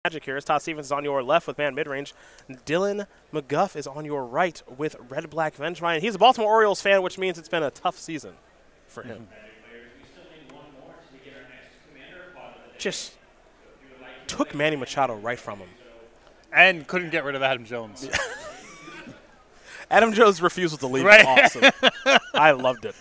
Magic here. As Todd Stevens is on your left with man mid-range. Dillon McGough is on your right with red-black Vengevine. He's a Baltimore Orioles fan, which means it's been a tough season for him. Just took Manny Machado right from him. And couldn't get rid of Adam Jones. Adam Jones' refusal to leave right. was awesome. I loved it.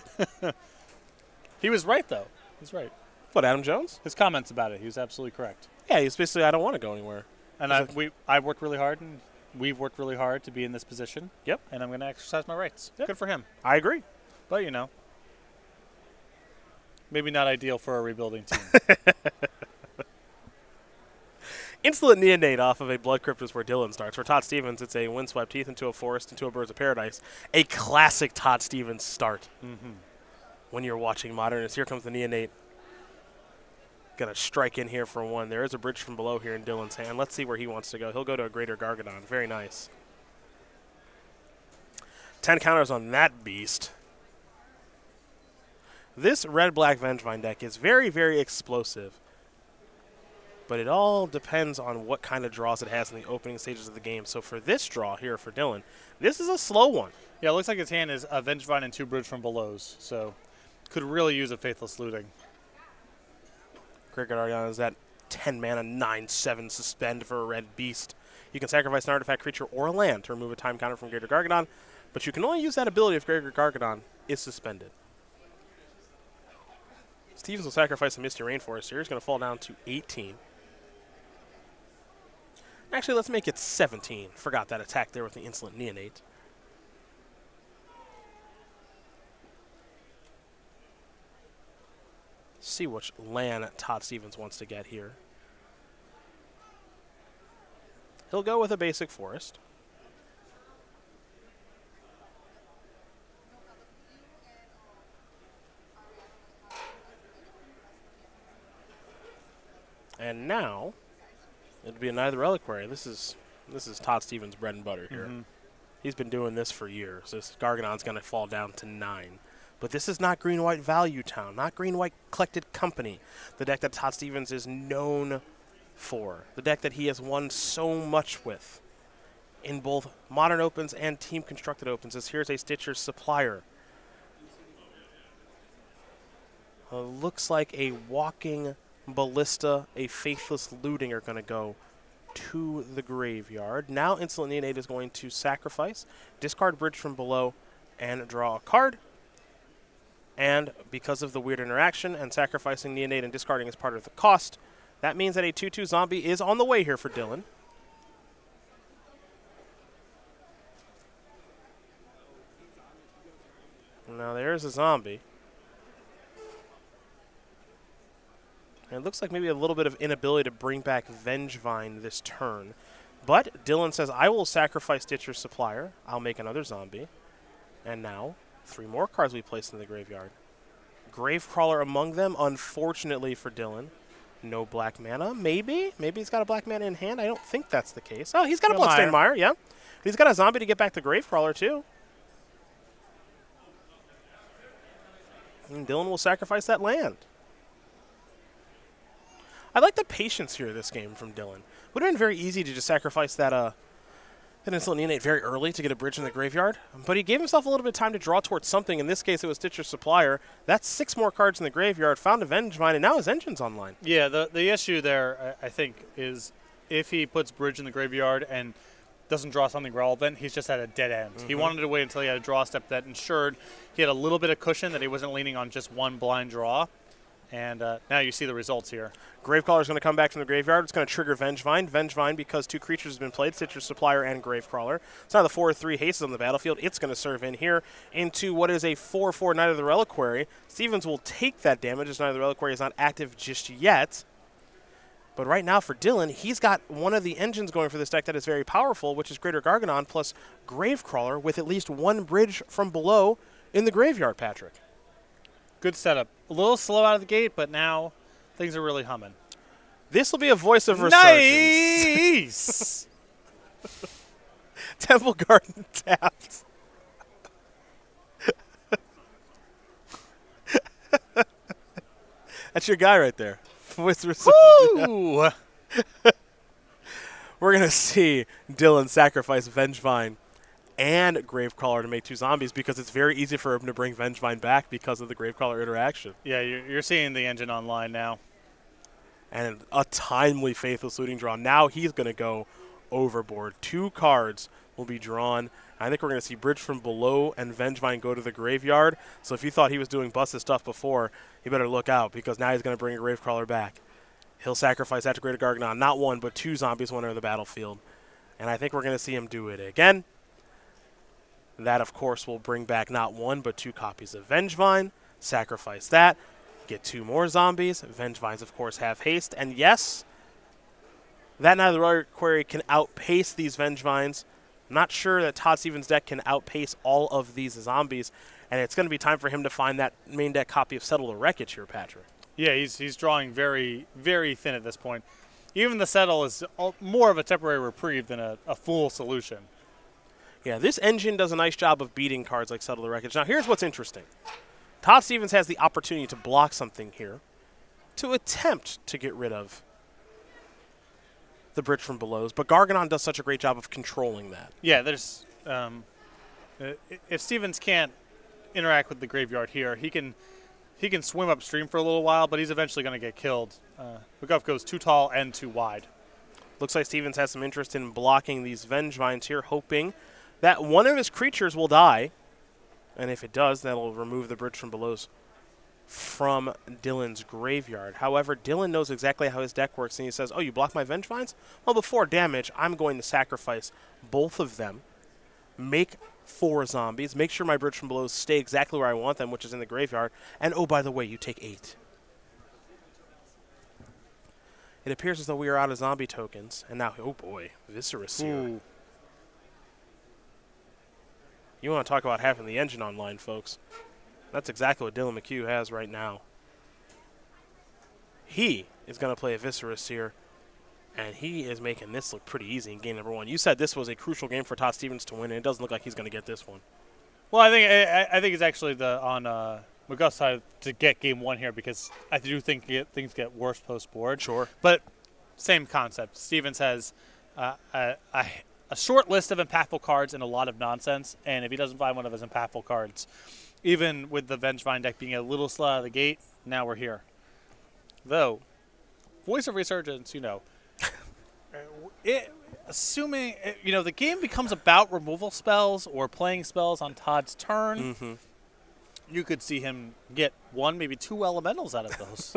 He was right, though. He's right. What, Adam Jones? His comments about it, he was absolutely correct. Yeah, he's basically, I don't want to go anywhere. And I worked really hard, and we've worked really hard to be in this position. Yep. And I'm going to exercise my rights. Yep. Good for him. I agree. But, you know, maybe not ideal for a rebuilding team. Insolent Neonate off of a Blood Crypt is where Dillon starts. For Todd Stevens, it's a Windswept Teeth into a Forest into a Birds of Paradise. A classic Todd Stevens start when you're watching Modern. As here comes the Neonate. Going to strike in here for one. There is a bridge from below here in Dillon's hand. Let's see where he wants to go. He'll go to a Greater Gargadon. Very nice. 10 counters on that beast. This red-black Vengevine deck is very, very explosive. But it all depends on what kind of draws it has in the opening stages of the game. So for this draw here for Dillon, this is a slow one. Yeah, it looks like his hand is a Vengevine and 2 Bridge from Belows. So could really use a Faithless Looting. Cricket Argon is that 10 mana, 9/7 suspend for a red beast. You can sacrifice an artifact, creature, or a land to remove a time counter from Greater Gargadon, but you can only use that ability if Greater Gargadon is suspended. Stevens will sacrifice a Misty Rainforest here. He's going to fall down to 18. Actually, let's make it 17. Forgot that attack there with the Insolent Neonate. See which land Todd Stevens wants to get here. He'll go with a basic forest. And now it'd be another Reliquary. This is Todd Stevens' bread and butter here. He's been doing this for years. This Gargadon's going to fall down to 9. But this is not Green-White Value Town, not Green-White Collected Company, the deck that Todd Stevens is known for, the deck that he has won so much with in both Modern Opens and Team Constructed Opens. As here's a Stitcher's Supplier. Looks like a Walking Ballista, a Faithless Looting are going to go to the graveyard. Now Insolent Neonate is going to sacrifice, discard Bridge from Below, and draw a card. And because of the weird interaction and sacrificing Neonate and discarding as part of the cost, that means that a 2/2 zombie is on the way here for Dillon. Now there's a zombie. And it looks like maybe a little bit of inability to bring back Vengevine this turn. But Dillon says, I will sacrifice Stitcher's Supplier. I'll make another zombie. And now 3 more cards we place in the graveyard. Gravecrawler among them, unfortunately for Dillon. No black mana, maybe? Maybe he's got a black mana in hand? I don't think that's the case. Oh, he's got a Bloodstained Mire, yeah. He's got a zombie to get back the Gravecrawler, too. And Dillon will sacrifice that land. I like the patience here this game from Dillon. Would have been very easy to just sacrifice that Insolent Neonate very early to get a bridge in the graveyard, but he gave himself a little bit of time to draw towards something. In this case, it was Stitcher's Supplier. That's 6 more cards in the graveyard, found a Vengevine, and now his engine's online. Yeah, the issue there, I think, is if he puts Bridge in the graveyard and doesn't draw something relevant, he's just at a dead end. He wanted to wait until he had a draw step that ensured he had a little bit of cushion, that he wasn't leaning on just one blind draw. And now you see the results here. Gravecrawler is going to come back from the graveyard. It's going to trigger Vengevine. Vengevine, because 2 creatures have been played, Stitcher's Supplier and Gravecrawler. It's now the 4/3 haste on the battlefield. It's going to serve in here into what is a 4/4 Knight of the Reliquary. Stevens will take that damage as Knight of the Reliquary is not active just yet. But right now for Dillon, he's got one of the engines going for this deck that is very powerful, which is Greater Gargadon plus Gravecrawler with at least 1 bridge from below in the graveyard, Patrick. Good setup. A little slow out of the gate, but now things are really humming. This will be a voice of resurgence. Nice! Temple Garden tapped. That's your guy right there. Voice of resurgence. Woo! we're going to see Dillon sacrifice Vengevine and Gravecrawler to make 2 zombies because it's very easy for him to bring Vengevine back because of the Gravecrawler interaction. Yeah, you're seeing the engine online now. And a timely Faithless Looting draw. Now he's going to go overboard. 2 cards will be drawn. I think we're going to see Bridge from Below and Vengevine go to the graveyard. So if you thought he was doing busted stuff before, you better look out because now he's going to bring a Gravecrawler back. He'll sacrifice that to Greater Garganon. Not 1, but 2 zombies when enter the battlefield. And I think we're going to see him do it again. That, of course, will bring back not 1, but 2 copies of Vengevine. Sacrifice that. Get 2 more zombies. Vengevines, of course, have haste. And yes, that Knight of the Reliquary can outpace these Vengevines. I'm not sure that Todd Stevens' deck can outpace all of these zombies. And it's going to be time for him to find that main deck copy of Settle the Wreckage here, Patrick. Yeah, he's drawing very, very thin at this point. Even the Settle is more of a temporary reprieve than a full solution. Yeah, this engine does a nice job of beating cards like Settle the Wreckage. Now, here's what's interesting. Todd Stevens has the opportunity to block something here to attempt to get rid of the Bridge from Belows, but Garganon does such a great job of controlling that. Yeah, there's if Stevens can't interact with the graveyard here, he can swim upstream for a little while, but he's eventually going to get killed. McGough goes too tall and too wide. Looks like Stevens has some interest in blocking these Vengevines here, hoping that one of his creatures will die. And if it does, that'll remove the Bridge from Belows from Dillon's graveyard. However, Dillon knows exactly how his deck works, and he says, oh, you block my Vengevines? Well, before damage, I'm going to sacrifice both of them, make 4 zombies, make sure my Bridge from Belows stay exactly where I want them, which is in the graveyard, and oh, by the way, you take 8. It appears as though we are out of zombie tokens, and now, oh boy, Viscerous here. You want to talk about having the engine online, folks. That's exactly what Dillon McGough has right now. He is going to play a Viscerous here, and he is making this look pretty easy in game number 1. You said this was a crucial game for Todd Stevens to win, and it doesn't look like he's going to get this one. Well, I think it's actually on McGough's side to get game 1 here because I do think things get worse post-board. Sure. But same concept. Stevens has a short list of impactful cards and a lot of nonsense, and if he doesn't find one of his impactful cards, even with the Vengevine deck being a little slow out of the gate, now we're here. Though, Voice of Resurgence, assuming, the game becomes about removal spells or playing spells on Todd's turn, you could see him get 1, maybe 2 elementals out of those.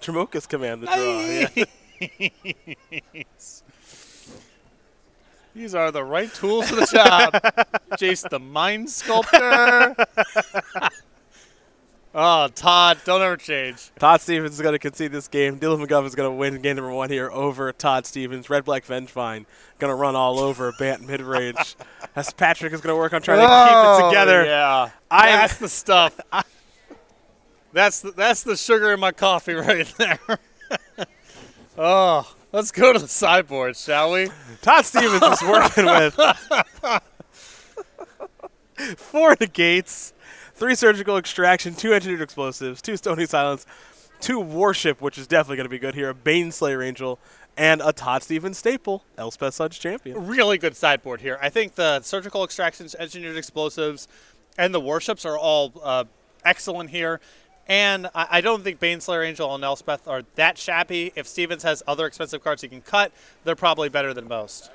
Tremoka's command the draw. Yeah. These are the right tools for the job. Jace the Mind Sculptor. Oh, Todd, don't ever change. Todd Stevens is going to concede this game. Dillon McGough is going to win game number 1 here over Todd Stevens. Red-Black Vengevine going to run all over Bant mid-range. As Patrick is going to work on trying to keep it together. Yeah, that's the stuff. That's the sugar in my coffee right there. Oh, let's go to the sideboard, shall we? Todd Stevens is working with 4 negates, 3 surgical extraction, 2 engineered explosives, 2 stony silence, 2 warship, which is definitely going to be good here, a Baneslayer Angel, and a Todd Stevens staple, Elspeth Suds champion. Really good sideboard here. I think the surgical extractions, engineered explosives, and the warships are all excellent here. And I don't think Baneslayer Angel and Elspeth are that shabby. If Stevens has other expensive cards he can cut, they're probably better than most.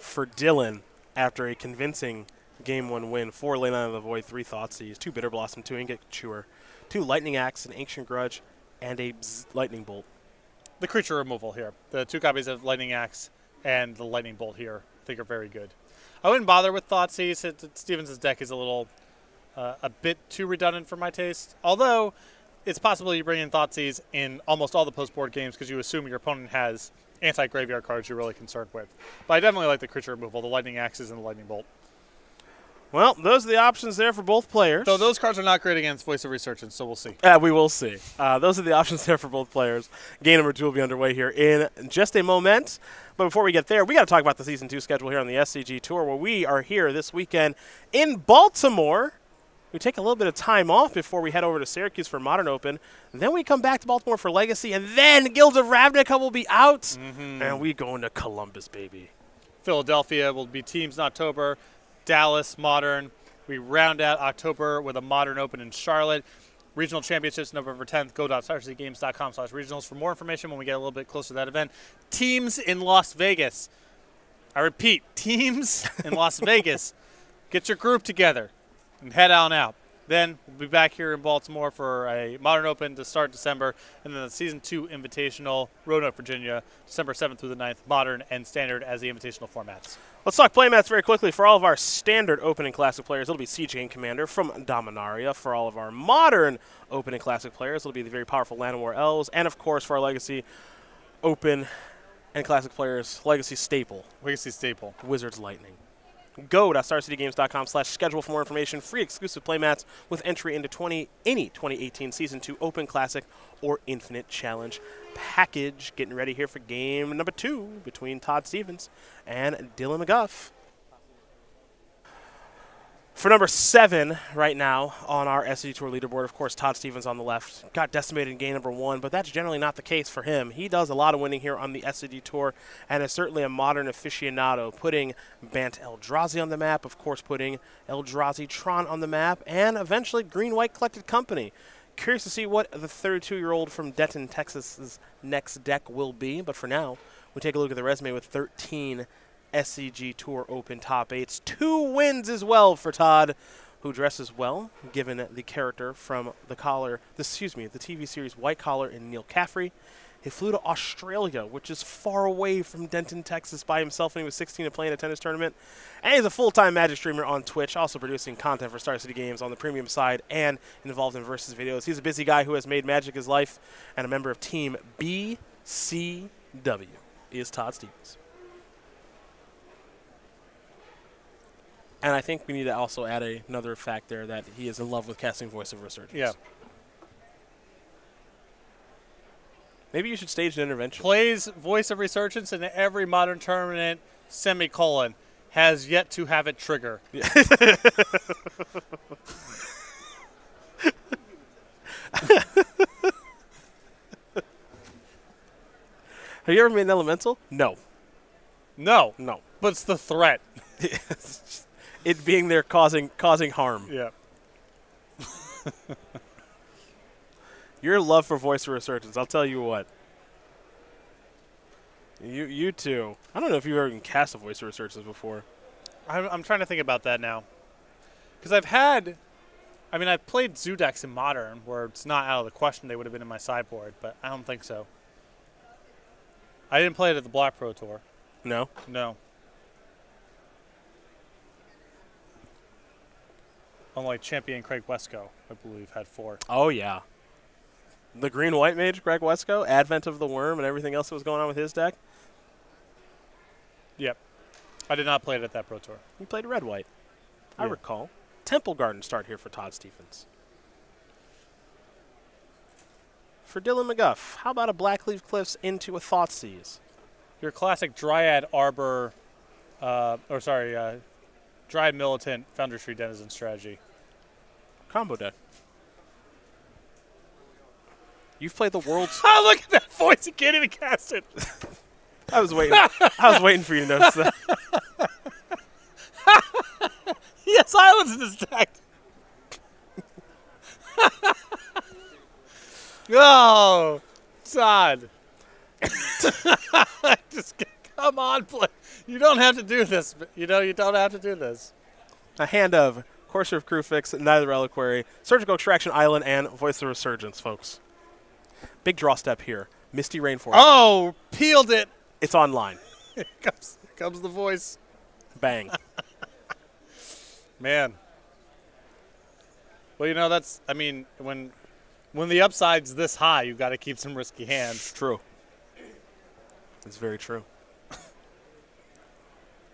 For Dillon, after a convincing Game 1 win, 4 Ley Line of the Void, 3 Thoughtseize, 2 Bitter Blossom, 2 Ingot Chewer, 2 Lightning Axe, an Ancient Grudge, and a Lightning Bolt. The creature removal here. The 2 copies of Lightning Axe and the Lightning Bolt here I think are very good. I wouldn't bother with Thoughtseize. Stevens' deck is a bit too redundant for my taste. Although, it's possible you bring in Thoughtseize in almost all the post-board games because you assume your opponent has anti-graveyard cards you're really concerned with. But I definitely like the creature removal, the Lightning Axes and the Lightning Bolt. Well, those are the options there for both players. So those cards are not great against Voice of Resurgence, so we'll see. We will see. Those are the options there for both players. Game number 2 will be underway here in just a moment. But before we get there, we got to talk about the Season 2 schedule here on the SCG Tour, where we are here this weekend in Baltimore We take a little bit of time off before we head over to Syracuse for Modern Open. Then we come back to Baltimore for Legacy, and then Guild of Ravnica will be out, and we go into Columbus, baby. Philadelphia will be teams in October. Dallas, Modern. We round out October with a Modern Open in Charlotte. Regional Championships November 10th. Go.StarCityGames.com/regionals for more information when we get a little bit closer to that event. Teams in Las Vegas. I repeat, teams in Las Vegas. Get your group together and head on out. Then we'll be back here in Baltimore for a Modern Open to start December, and then the Season 2 Invitational, Roanoke, Virginia, December 7th through the 9th, Modern and Standard as the Invitational formats. Let's talk playmats very quickly. For all of our Standard Open and Classic players, it'll be Siege Game Commander from Dominaria. For all of our Modern Open and Classic players, it'll be the very powerful Land War Elves. And, of course, for our Legacy Open and Classic players, Legacy Staple. Legacy Staple. Wizards Lightning. Go.StarCityGames.com/schedule for more information. Free exclusive playmats with entry into any 2018 Season 2 Open, Classic, or Infinite Challenge package. Getting ready here for game number 2 between Todd Stevens and Dillon McGough. For number 7 right now on our SCG Tour leaderboard, of course, Todd Stevens on the left. Got decimated in game number 1, but that's generally not the case for him. He does a lot of winning here on the SCG Tour and is certainly a modern aficionado, putting Bant Eldrazi on the map, of course, putting Eldrazi Tron on the map, and eventually Green-White Collected Company. Curious to see what the 32-year-old from Denton, Texas's next deck will be, but for now, we take a look at the resume with 13 SCG Tour Open top 8s. 2 wins as well for Todd, who dresses well, given the character from the TV series White Collar and Neil Caffrey. He flew to Australia, which is far away from Denton, Texas, by himself when he was 16 and playing a tennis tournament. And he's a full-time Magic streamer on Twitch, also producing content for Star City Games on the premium side and involved in Versus videos. He's a busy guy who has made Magic his life, and a member of Team BCW is Todd Stevens. And I think we need to also add another fact there that he is in love with casting Voice of Resurgence. Yeah. Maybe you should stage an intervention. Plays Voice of Resurgence in every Modern tournament, semicolon. Has yet to have it trigger. Yeah. Have you ever made an elemental? No. No. No. But it's the threat. It being there causing harm. Yeah. Your love for Voice of Resurgence, I'll tell you what. You too. I don't know if you've ever even cast a Voice of Resurgence before. I'm trying to think about that now. Because I've played Zoo decks in Modern where it's not out of the question they would have been in my sideboard, but I don't think so. I didn't play it at the Black Pro Tour. No? No. Unlike champion Craig Wesco, I believe, had 4. Oh, yeah. The green-white mage, Greg Wesco, Advent of the Worm, and everything else that was going on with his deck. Yep. I did not play it at that Pro Tour. He played red-white. I Yeah. recall. Temple Garden start here for Todd Stevens. For Dillon McGough, how about a Blackleaf Cliffs into a Thoughtseize? Your classic Dryad Arbor, Dryad Militant Foundry Tree Denizen strategy. Combo deck. You've played the world's... Oh, look at that voice. He can't even cast it. I was waiting. I was waiting for you to notice that. He has islands in his deck. Oh, Todd. Just come on, play. You don't have to do this. You don't have to do this. A hand of Courser of Crewfix, Neither Reliquary, Surgical Extraction Island, and Voice of Resurgence, folks. Big draw step here. Misty Rainforest. Oh, peeled it. It's online. Here comes the voice. Bang. Man. Well, that's, when the upside's this high, you've got to keep some risky hands. True. It's very true.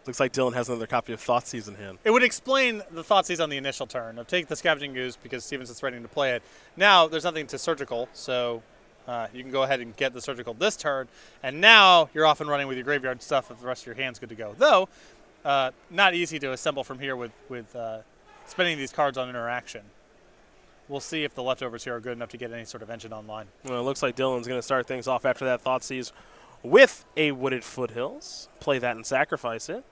Looks like Dillon has another copy of Thoughtseize in hand. It would explain the Thoughtseize on the initial turn. I'll take the Scavenging Goose because Stevens is threatening to play it. Now, there's nothing to Surgical, so you can go ahead and get the Surgical this turn. And now, you're off and running with your graveyard stuff if the rest of your hand's good to go. Though, not easy to assemble from here with spending these cards on interaction. We'll see if the leftovers here are good enough to get any sort of engine online. Well, it looks like Dillon's going to start things off after that Thoughtseize with a Wooded Foothills. Play that and sacrifice it.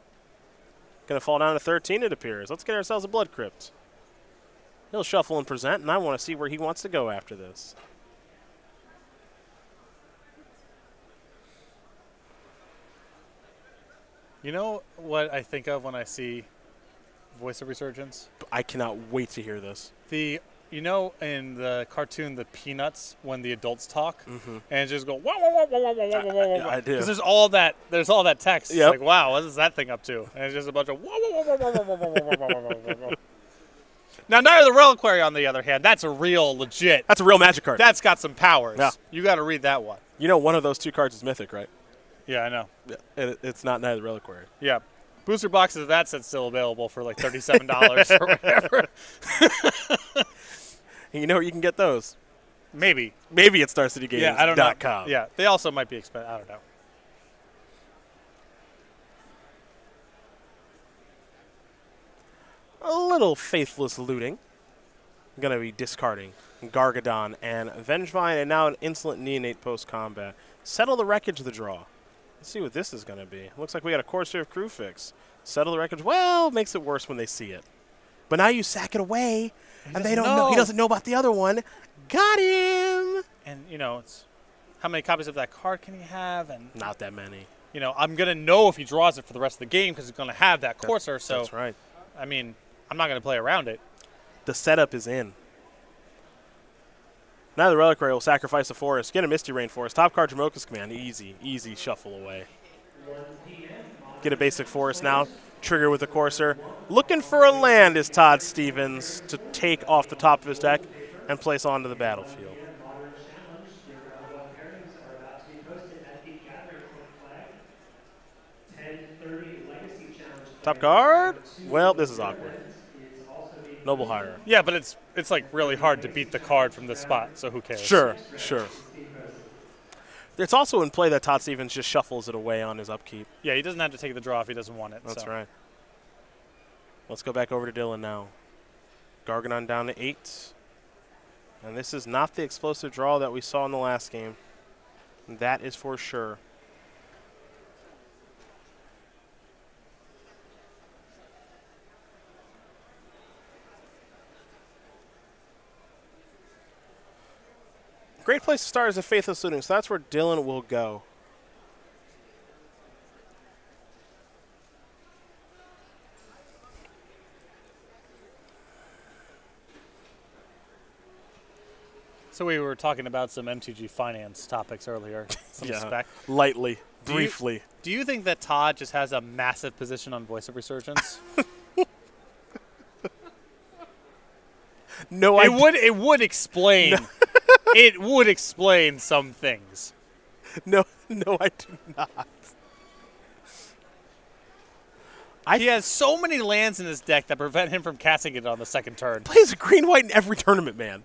Going to fall down to 13, it appears. Let's get ourselves a Blood Crypt. He'll shuffle and present, and I want to see where he wants to go after this. You know what I think of when I see Voice of Resurgence? I cannot wait to hear this. You know, in the cartoon, the Peanuts, when the adults talk, and it just go wah wah wah wah wah wah wah wah. I do. Because there's all that text. Yep. It's like, wow, what is that thing up to? And it's just a bunch of wah wah wah wah wah wah wah wah wah wah wah. Now, Knight of the Reliquary, on the other hand, that's a real legit. That's a real Magic card. That's got some powers. Yeah. You got to read that one. You know, one of those 2 cards is Mythic, right? Yeah, I know. Yeah. And it's not Knight of the Reliquary. Yeah. Booster boxes of that set's still available for like $37 or whatever. And you know where you can get those? Maybe. Maybe at StarCityGames.com. Yeah, I don't know. Yeah, they also might be expensive. I don't know. A little faithless looting. Going to be discarding Gargadon and Vengevine, and now an Insolent Neonate post-combat. Settle the Wreckage, the draw. Let's see what this is going to be. Looks like we got a Corsair Crew Fix. Settle the Wreckage. Well, makes it worse when they see it. But now you sack it away, and they don't know. He doesn't know about the other one. Got him! And, you know, it's how many copies of that card can he have? And not that many. You know, I'm going to know if he draws it for the rest of the game because he's going to have that Corsair. So that's right. I mean, I'm not going to play around it. The setup is in. Now the Reliquary will sacrifice the forest. Get a Misty Rain Forest. Top card, Jamoka's Command. Easy, easy shuffle away. Get a basic forest now. Trigger with the Corsair. Looking for a land is Todd Stevens to take off the top of his deck and place onto the battlefield. Top card? Well, this is awkward. Noble Hire. Yeah, but it's like really hard to beat the card from this spot, so who cares? Sure, sure. It's also in play that Todd Stevens just shuffles it away on his upkeep. Yeah, he doesn't have to take the draw if he doesn't want it. That's right. Let's go back over to Dillon now. Gargadon down to 8. And this is not the explosive draw that we saw in the last game. That is for sure. Great place to start is a Faithless Looting, so that's where Dillon will go. So we were talking about some MTG finance topics earlier. Some spec. Lightly, briefly. Do you think that Todd just has a massive position on Voice of Resurgence? No, it would explain. No. It would explain some things. No, I do not. He has so many lands in his deck that prevent him from casting it on the second turn. He plays green-white in every tournament, man.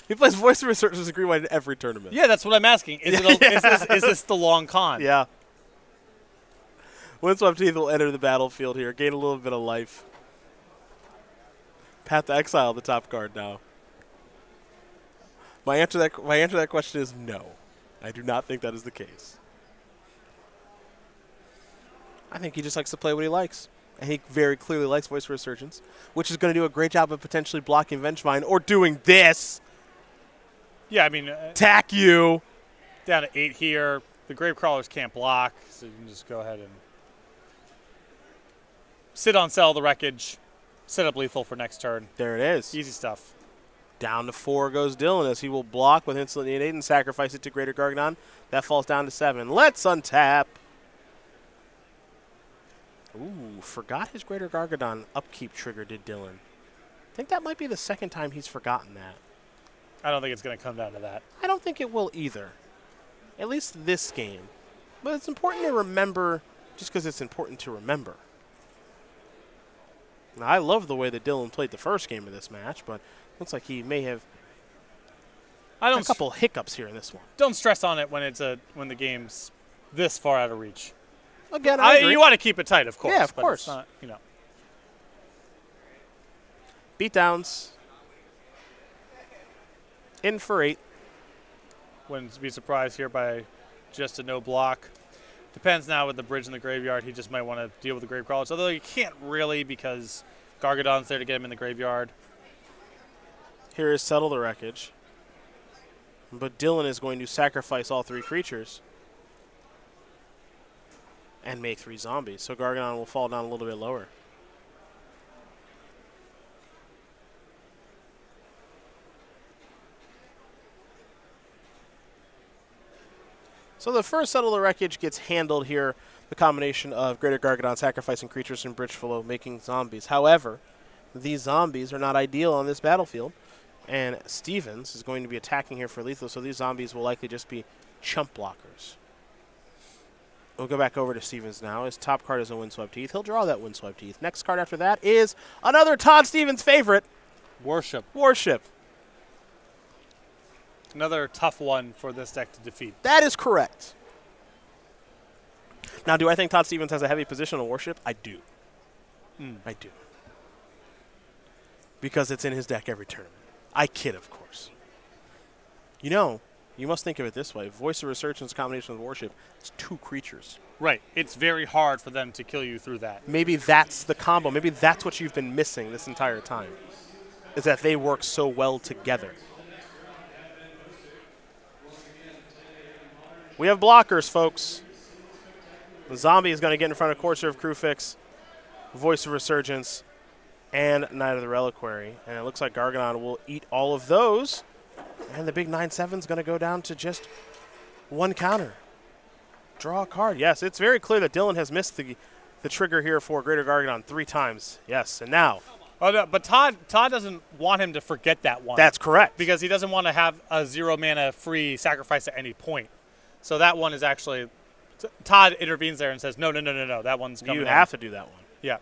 He plays Voice of Resurgence as green-white in every tournament. Yeah, that's what I'm asking. Is this the long con? Yeah. Windswept Teeth will enter the battlefield here, gain a little bit of life. Path to Exile, the top card now. My answer to that question is no. I do not think that is the case. I think he just likes to play what he likes. And he very clearly likes Voice of Resurgence, which is going to do a great job of potentially blocking Vengevine or doing this. Yeah, I mean... attack you. Down to 8 here. The Gravecrawlers can't block, so you can just go ahead and sit on Sell the Wreckage, set up lethal for next turn. There it is. Easy stuff. Down to 4 goes Dillon as he will block with Insolent Neonate and sacrifice it to Greater Gargadon. That falls down to 7. Let's untap. Ooh, forgot his Greater Gargadon upkeep trigger, did Dillon. I think that might be the second time he's forgotten that. I don't think it's going to come down to that. I don't think it will either. At least this game. But it's important to remember just because it's important to remember. Now, I love the way that Dillon played the first game of this match, but looks like he may have a couple hiccups here in this one. Don't stress on it when when the game's this far out of reach. Again, I agree. You want to keep it tight, of course. Yeah, of course. It's not, you know. Beatdowns. In for 8. Wouldn't be surprised here by just a no block. Depends now with the bridge in the graveyard. He just might want to deal with the grave crawlers, although you can't really because Gargadon's there to get him in the graveyard. Here is Settle the Wreckage. But Dillon is going to sacrifice all 3 creatures and make 3 zombies. So Gargadon will fall down a little bit lower. So the first Settle the Wreckage gets handled here, the combination of Greater Gargadon sacrificing creatures and Bridge Flow making zombies. However, these zombies are not ideal on this battlefield, and Stevens is going to be attacking here for lethal, so these zombies will likely just be chump blockers. We'll go back over to Stevens now. His top card is a Windswept Heath. He'll draw that Windswept Heath. Next card after that is another Todd Stevens favorite. Worship. Worship. Another tough one for this deck to defeat. That is correct. Now, do I think Todd Stevens has a heavy position on Worship? I do. I do. Because it's in his deck every tournament. I kid, of course. You know, you must think of it this way. Voice of Resurgence combination with Worship, it's 2 creatures. Right. It's very hard for them to kill you through that. Maybe that's the combo. Maybe that's what you've been missing this entire time, is that they work so well together. We have blockers, folks. The zombie is going to get in front of Courser of Crewfix, Voice of Resurgence, and Knight of the Reliquary. And it looks like Gargadon will eat all of those. And the big 9/7 is going to go down to just 1 counter. Draw a card. Yes, it's very clear that Dillon has missed the trigger here for Greater Gargadon 3 times. Yes, and now. Oh, no, but Todd doesn't want him to forget that one. That's correct. Because he doesn't want to have a 0 mana free sacrifice at any point. So that one is actually, Todd intervenes there and says, no, that one's coming You in. have to do that one. Yeah.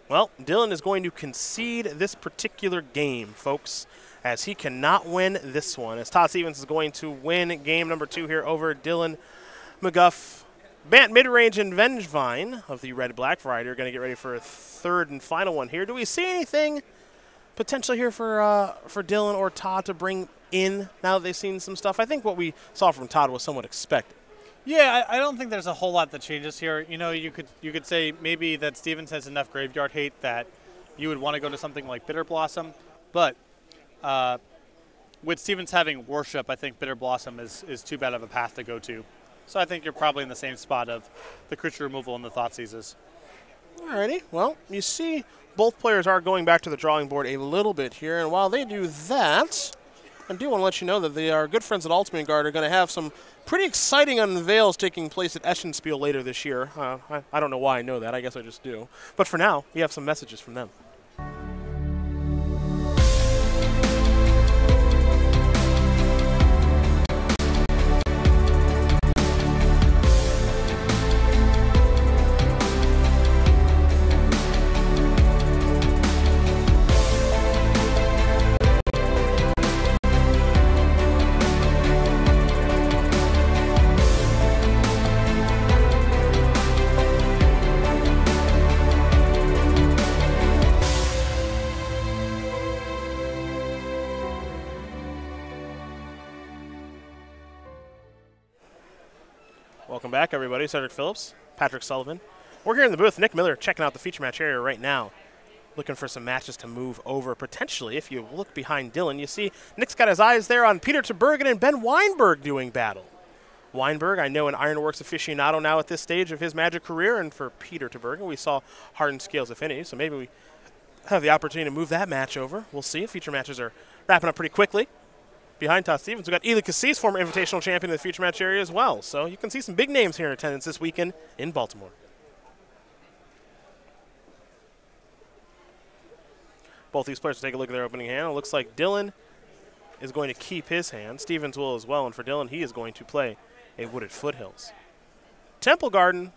Well, Dillon is going to concede this particular game, folks, as he cannot win this one, as Todd Stevens is going to win game number 2 here over Dillon McGough. Bant Midrange and Vengevine of the red-black variety are going to get ready for a 3rd and final one here. Do we see anything potential here for Dillon or Todd to bring in now that they've seen some stuff? I think what we saw from Todd was somewhat expected. Yeah, I don't think there's a whole lot that changes here. You know, you could say maybe that Stevens has enough graveyard hate that you would want to go to something like Bitter Blossom, but with Stevens having Worship, I think Bitter Blossom is too bad of a path to go to. So I think you're probably in the same spot of the creature removal and the Thoughtseizes. Alrighty, well, you see both players are going back to the drawing board a little bit here, and while they do that, I do want to let you know that our good friends at Ultimate Guard are going to have some pretty exciting unveils taking place at Eschenspiel later this year. I don't know why I know that. I guess I just do. But for now, we have some messages from them. Welcome back, everybody. Cedric Phillips, Patrick Sullivan. We're here in the booth. Nick Miller checking out the feature match area right now, looking for some matches to move over. Potentially, if you look behind Dillon, you see Nick's got his eyes there on Peter Terbergen and Ben Weinberg doing battle. Weinberg, I know, an Ironworks aficionado now at this stage of his Magic career, and for Peter Terbergen, we saw Hardened Scales Affinity, so maybe we have the opportunity to move that match over. We'll see. Feature matches are wrapping up pretty quickly. Behind Todd Stevens, we've got Eli Cassis, former Invitational Champion in the feature match area as well. So you can see some big names here in attendance this weekend in Baltimore. Both these players will take a look at their opening hand. It looks like Dillon is going to keep his hand. Stevens will as well. And for Dillon, he is going to play a Wooded Foothills. Temple Garden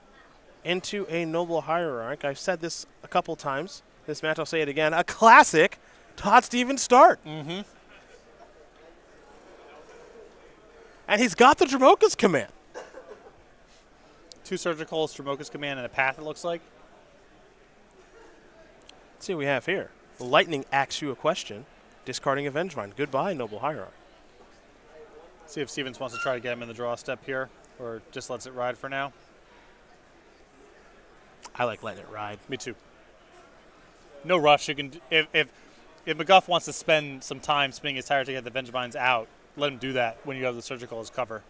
into a Noble Hierarch. I've said this a couple times. This match, I'll say it again. A classic Todd Stevens start. Mm-hmm. And he's got the Dromoka's command. 2 surgicals, Dromoka's Command, and a Path, it looks like. Let's see what we have here. Lightning asks you a question. Discarding a Vengevine. Goodbye, Noble Hierarch. See if Stevens wants to try to get him in the draw step here, or just lets it ride for now. I like letting it ride. Me too. No rush. You can if McGough wants to spend some time spinning his tire to get the Vengevines out, let him do that when you have the surgical as cover.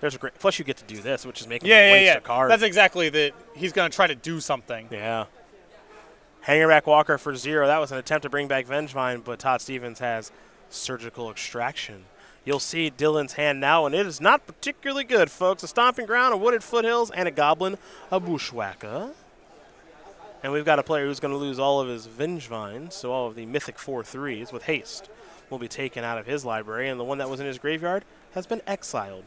There's a great. Plus, you get to do this, which is making waste a card. That's exactly that. He's going to try to do something. Yeah. Hangerback Walker for 0. That was an attempt to bring back Vengevine, but Todd Stevens has Surgical Extraction. You'll see Dillon's hand now, and it is not particularly good, folks. A Stomping Ground, a Wooded Foothills, and a Goblin, a Bushwhacker. And we've got a player who's going to lose all of his Vengevines, so all of the Mythic 4/3s with haste will be taken out of his library, and the one that was in his graveyard has been exiled.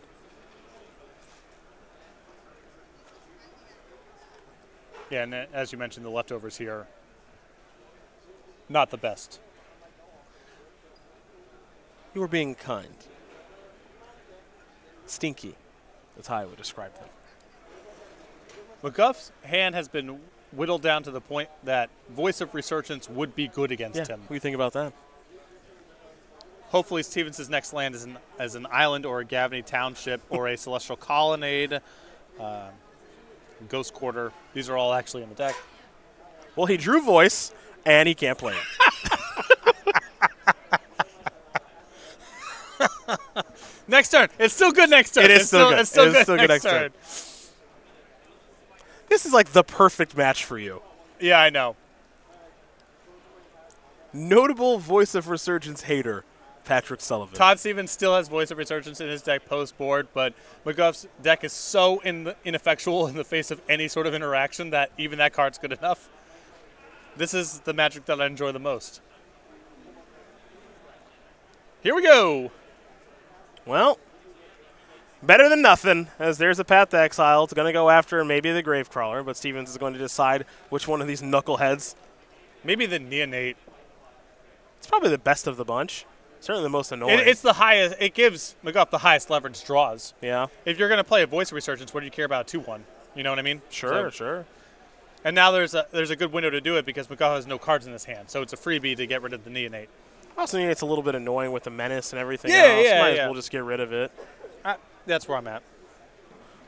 Yeah, and as you mentioned, the leftovers here, not the best. You were being kind. Stinky, that's how I would describe them. McGough's hand has been whittled down to the point that Voice of Resurgence would be good against him. What do you think about that? Hopefully Stevens' next land is an island or a Gavney Township or a Celestial Colonnade, Ghost Quarter. These are all actually in the deck. Well, he drew Voice, and he can't play it. Next turn. It's still good next turn. It is still good. It's still good next turn. This is like the perfect match for you. Yeah, I know. Notable Voice of Resurgence hater, Patrick Sullivan. Todd Stevens still has Voice of Resurgence in his deck post-board, but McGough's deck is so ineffectual in the face of any sort of interaction that even that card's good enough. This is the magic that I enjoy the most. Here we go. Well, better than nothing, as there's a Path to Exile. It's going to go after maybe the Gravecrawler, but Stevens is going to decide which one of these knuckleheads. Maybe the Neonate. It's probably the best of the bunch. Certainly the most annoying. It's the highest. It gives McGough the highest leverage draws. Yeah. If you're going to play a Voice of Resurgence, what do you care about 2-1? You know what I mean? Sure. And now there's a good window to do it because McGough has no cards in his hand, so it's a freebie to get rid of the Neonate. Also, it's a little bit annoying with the Menace and everything Yeah, else. yeah, Might yeah. as well just get rid of it. That's where I'm at.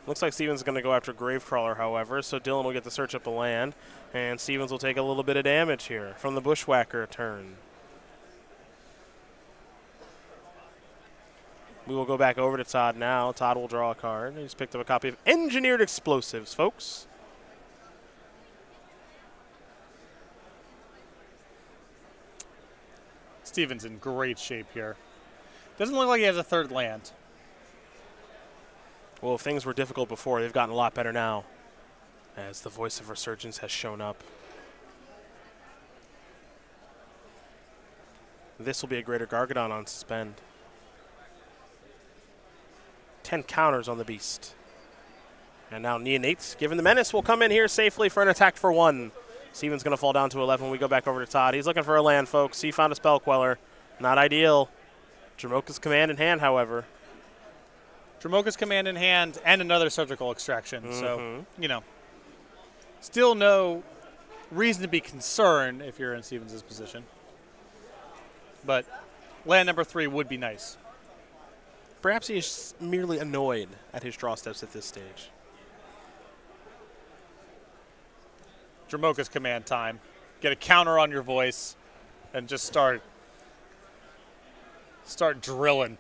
Looks like Stevens is going to go after Gravecrawler, however, so Dillon will get to search up a land, and Stevens will take a little bit of damage here from the Bushwhacker turn. We will go back over to Todd now. Todd will draw a card. He's picked up a copy of Engineered Explosives, folks. Stevens in great shape here. Doesn't look like he has a third land. Well, if things were difficult before, they've gotten a lot better now, as the Voice of Resurgence has shown up. This will be a Greater Gargadon on suspend. 10 counters on the beast. And now Neonates, given the Menace, will come in here safely for an attack for 1. Steven's going to fall down to 11 when we go back over to Todd. He's looking for a land, folks. He found a Spell Queller. Not ideal. Dromoka's Command in hand, however. Dromoka's Command in hand and another Surgical Extraction. So, still no reason to be concerned if you're in Stevens' position. But land number 3 would be nice. Perhaps he is merely annoyed at his draw steps at this stage. Dromoka's Command time. Get a counter on your Voice and just start drilling.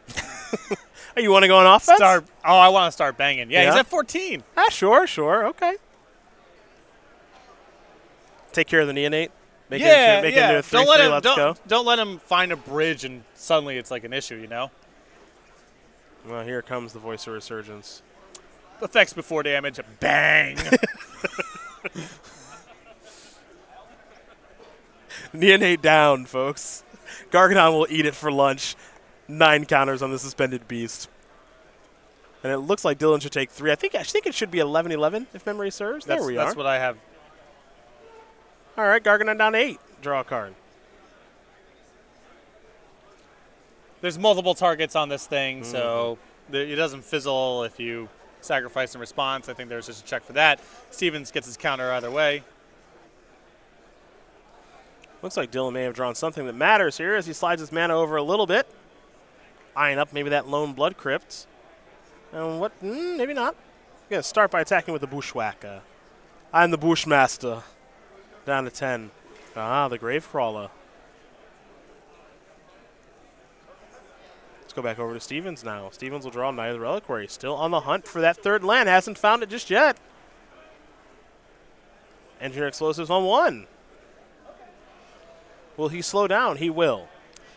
Oh, you want to go on offense? I want to start banging. Yeah, he's at 14. Sure. Okay. Take care of the Neonate. Make it into a 3/3. Let's go. Don't let him find a bridge and suddenly it's like an issue, you know? Well, here comes the Voice of Resurgence. Effects before damage. Bang! Neonate down, folks. Gargadon will eat it for lunch. 9 counters on the suspended beast. And it looks like Dillon should take 3. I think it should be 11-11 if memory serves. There we are. That's what I have. All right, Gargadon down to 8. Draw a card. There's multiple targets on this thing, so it doesn't fizzle if you sacrifice in response. I think there's just a check for that. Stevens gets his counter either way. Looks like Dillon may have drawn something that matters here as he slides his mana over a little bit. Eyeing up maybe that lone Blood Crypt. And what? Maybe not. Going to start by attacking with the Bushwhacker. I'm the Bushmaster. Down to 10. Ah, the Gravecrawler. Let's go back over to Stevens now. Stevens will draw Knight of the Reliquary. Still on the hunt for that third land. Hasn't found it just yet. Engineer Explosives on 1. Will he slow down? He will.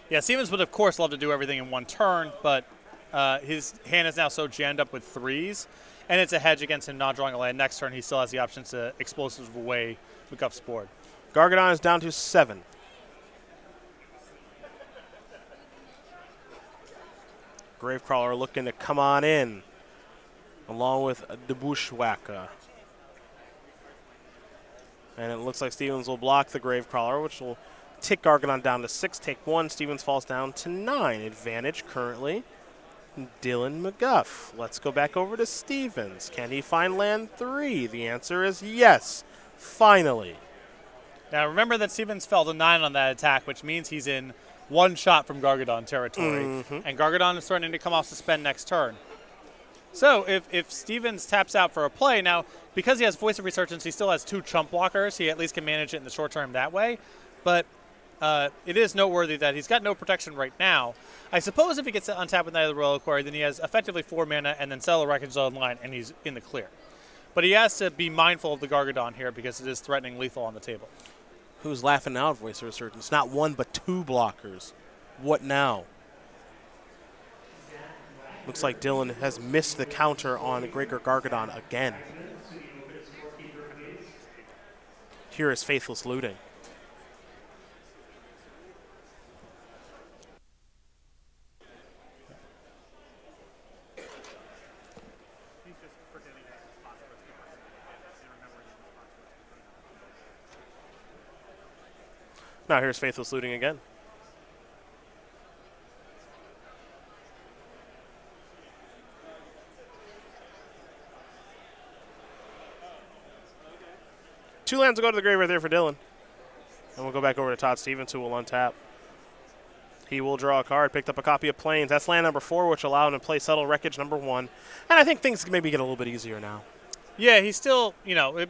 Yeah, Stevens would, of course, love to do everything in one turn, but his hand is now so jammed up with 3s, and it's a hedge against him not drawing a land next turn. He still has the option to Explosive away McGough's board. Gargadon is down to 7. Gravecrawler looking to come on in, along with the Bushwhacker. And it looks like Stevens will block the Gravecrawler, which will tick Gargadon down to 6, take 1. Stevens falls down to 9. Advantage currently, Dillon McGough. Let's go back over to Stevens. Can he find land 3? The answer is yes, finally. Now remember that Stevens fell to 9 on that attack, which means he's in 1 shot from Gargadon territory. And Gargadon is starting to come off suspend next turn. So if Stevens taps out for a play, now because he has Voice of Resurgence, he still has 2 chump blockers. He at least can manage it in the short term that way. But it is noteworthy that he's got no protection right now. I suppose if he gets to untap with Knight of the Reliquary, then he has effectively 4 mana and then Settle Wreckage online, and he's in the clear. But he has to be mindful of the Gargadon here because it is threatening lethal on the table. Who's laughing now at Voice of Resurgence? Not 1 but 2 blockers. What now? Looks like Dillon has missed the counter on Gregor Gargadon again. Here is Faithless Looting. Now here's Faithless Looting again. Two lands will go to the grave right there for Dillon. And we'll go back over to Todd Stevens, who will untap. He will draw a card, picked up a copy of Plains. That's land number 4, which allowed him to play Settle Wreckage number 1. And I think things maybe get a little bit easier now. Yeah, he's still,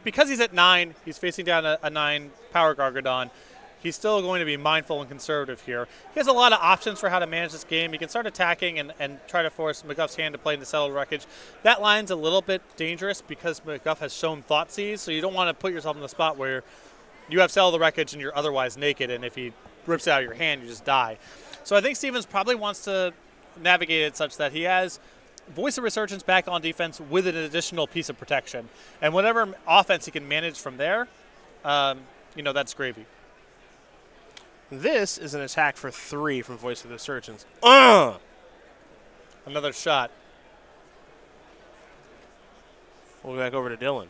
because he's at 9, he's facing down a 9 power Gargadon. He's still going to be mindful and conservative here. He has a lot of options for how to manage this game. He can start attacking and try to force McGough's hand to play into Settle Wreckage. That line's a little bit dangerous because McGough has shown Thoughtseize, so you don't want to put yourself in the spot where you have Settle the Wreckage and you're otherwise naked, and if he rips it out of your hand, you just die. So I think Stevens probably wants to navigate it such that he has Voice of Resurgence back on defense with an additional piece of protection. And whatever offense he can manage from there, that's gravy. This is an attack for 3 from Voice of the Resurgence. Another shot. We'll go back over to Dillon.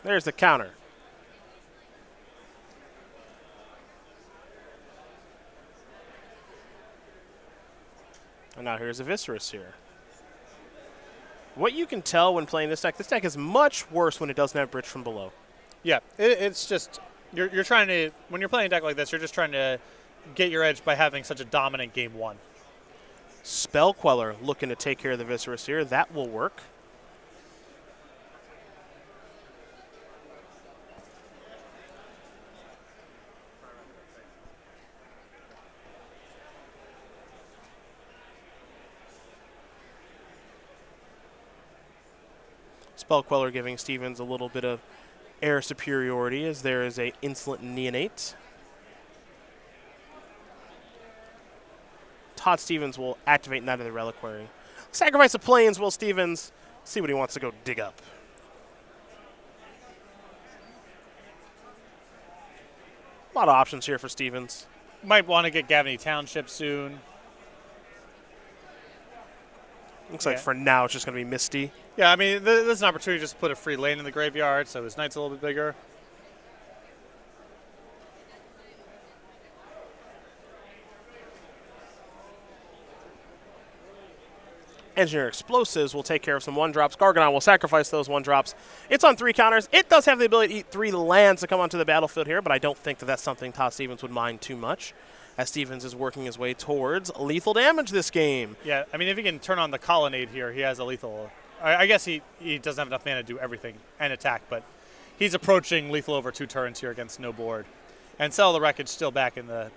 There's the counter. And now here's a Viscerous here. What you can tell when playing this deck is much worse when it doesn't have Bridge from Below. Yeah, it's just, you're trying to, when you're playing a deck like this, you're just trying to get your edge by having such a dominant game 1. Spell Queller looking to take care of the Viscerous here. That will work. Spell Queller giving Stevens a little bit of air superiority as there is a Insolent Neonate. Todd Stevens will activate Knight of the Reliquary. Sacrifice the Plains, will Stevens see what he wants to go dig up. A lot of options here for Stevens. Might want to get Gavany Township soon. Looks like for now it's just going to be Misty. Yeah, I mean, there's an opportunity just to put a free lane in the graveyard, so his Knight's a little bit bigger. Engineer Explosives will take care of some 1-drops. Garganon will sacrifice those 1-drops. It's on 3 counters. It does have the ability to eat 3 lands to come onto the battlefield here, but I don't think that that's something Todd Stevens would mind too much, as Stevens is working his way towards lethal damage this game. Yeah, I mean, if he can turn on the Colonnade here, he has a lethal. I guess he doesn't have enough mana to do everything and attack, but he's approaching lethal over 2 turns here against no board. And Sell the Wreckage still back in the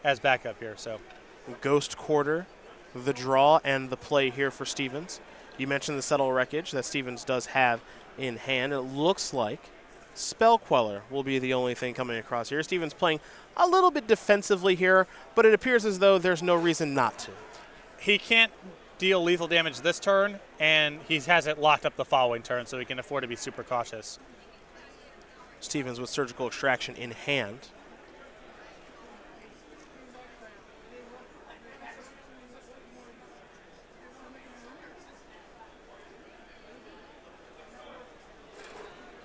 as backup here. So Ghost Quarter, the draw, and the play here for Stevens. You mentioned the Settle Wreckage that Stevens does have in hand. It looks like Spell Queller will be the only thing coming across here. Stevens playing a little bit defensively here, but it appears as though there's no reason not to. He can't deal lethal damage this turn, and he has it locked up the following turn, so he can afford to be super cautious. Stevens with Surgical Extraction in hand.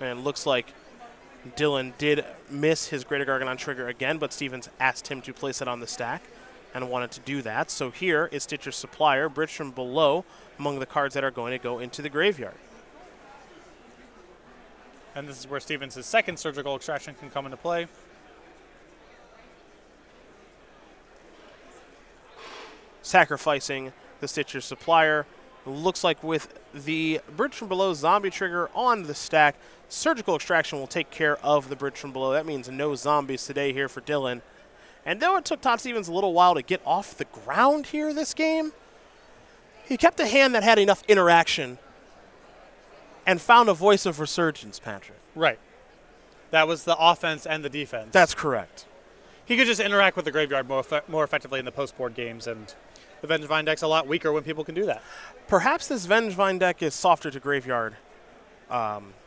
And looks like Dillon did miss his Greater Garganon trigger again, but Stevens asked him to place it on the stack and wanted to do that. So here is Stitcher's Supplier, Bridge from Below, among the cards that are going to go into the graveyard. And this is where Stevens' second Surgical Extraction can come into play. Sacrificing the Stitcher's Supplier. Looks like with the Bridge from Below zombie trigger on the stack, Surgical Extraction will take care of the Bridge from Below. That means no zombies today here for Dillon. And though it took Todd Stevens a little while to get off the ground here this game, he kept a hand that had enough interaction and found a voice of resurgence, Patrick. Right. That was the offense and the defense. That's correct. He could just interact with the graveyard more effectively in the post-board games, and the Vengevine deck's a lot weaker when people can do that. Perhaps this Vengevine deck is softer to graveyard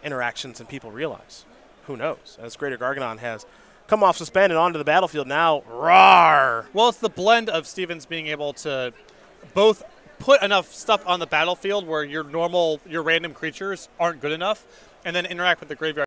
interactions than people realize. Who knows? As Greater Garganon has come off suspended onto the battlefield now. Roar! Well, it's the blend of Stevens being able to both put enough stuff on the battlefield where your random creatures aren't good enough, and then interact with the graveyard